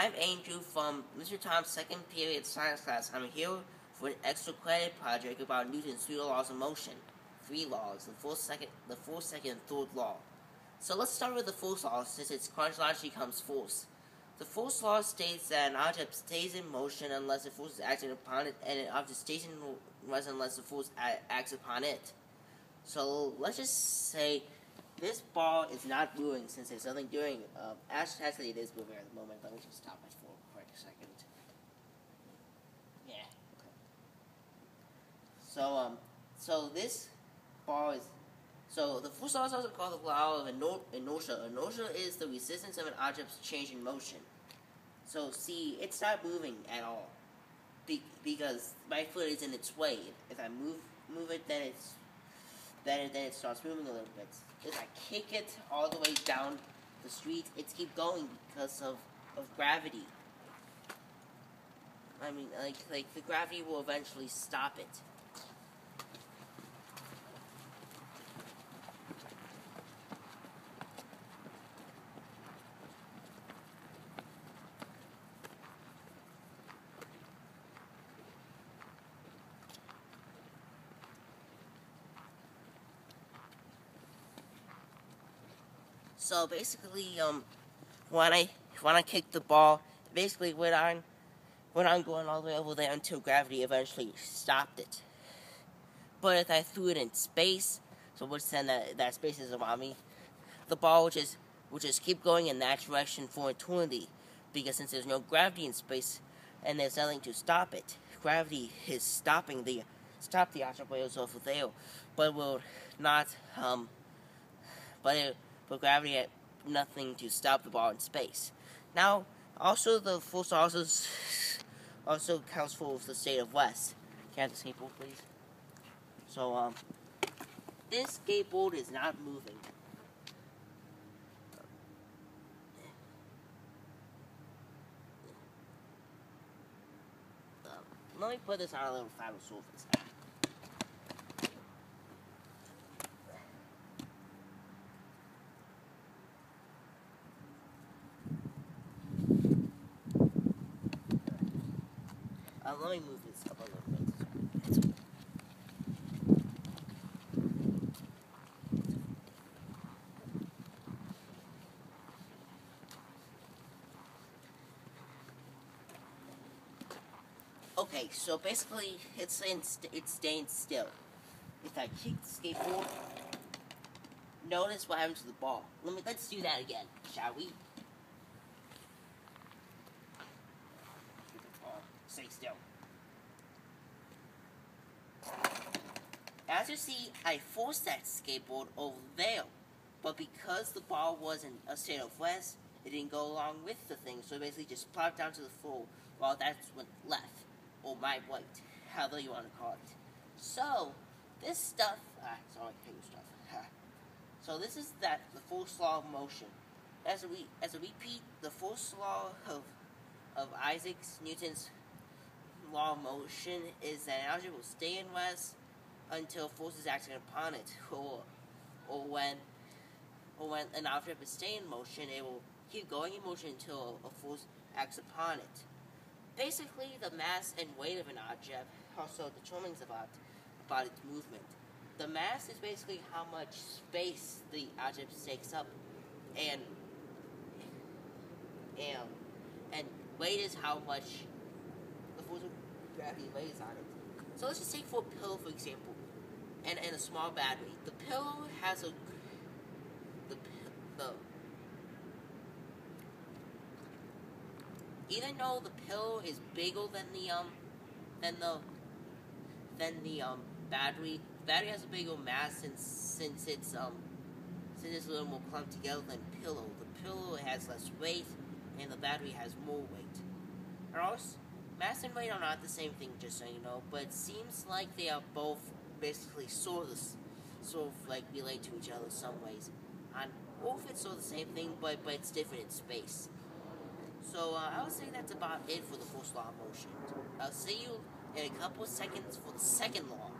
I'm Andrew from Mr. Tom's second period science class. I'm here for an extra credit project about Newton's three laws of motion. Three laws, the fourth, second, and third law. So let's start with the first law, since it chronologically comes first. The first law states that an object stays in motion unless the force is acting upon it, and an object stays in motion unless the force acts upon it. So let's just say this ball is not moving since there's nothing doing it. Actually, it is moving at the moment. Let me just stop my phone for a second. Yeah. Okay. So this ball is. So the first law is also called the law of inertia. Inertia is the resistance of an object's change in motion. So see, it's not moving at all because my foot is in its way. If I move it, then it starts moving a little bit. If I kick it all the way down the street, it keeps going because of gravity. I mean, like the gravity will eventually stop it. So basically, when I kicked the ball, basically went on going all the way over there until gravity eventually stopped it. But if I threw it in space, so which then that space is around me, the ball will just keep going in that direction for eternity, because since there's no gravity in space and there's nothing to stop it, gravity is stop the object waves over there, but will not but gravity had nothing to stop the ball in space. Now, also the force also counts for the state of West. Can I have the skateboard, please? So, this skateboard is not moving. Let me put this on a little final surface. Let me move this up a little bit. Okay, so basically, it's staying still. If I kick the skateboard, notice what happens to the ball. Let's do that again, shall we? Stay still. As you see, I forced that skateboard over there, but because the ball was in a state of rest, it didn't go along with the thing, so it basically just plopped down to the floor while that went left, or my right, however you want to call it. So, this stuff, paper stuff. So this is the first law of motion. As a repeat, the first law of Isaac Newton's law of motion is that an object will stay in rest until force is acting upon it, or when an object is staying in motion, it will keep going in motion until a force acts upon it. Basically, the mass and weight of an object also determines about its movement. The mass is basically how much space the object takes up, and weight is how much the force of gravity lays on it. So let's just take for a pillow, for example, and a small battery. The pillow has even though the pillow is bigger than the battery, the battery has a bigger mass since it's a little more clumped together than pillow. The pillow has less weight, and the battery has more weight. Or else, mass and weight are not the same thing, just so you know, but it seems like they are both basically sort of like relate to each other in some ways. On Earth, it's sort of the same thing, but it's different in space. So I would say that's about it for the first law of motion. I'll see you in a couple of seconds for the second law.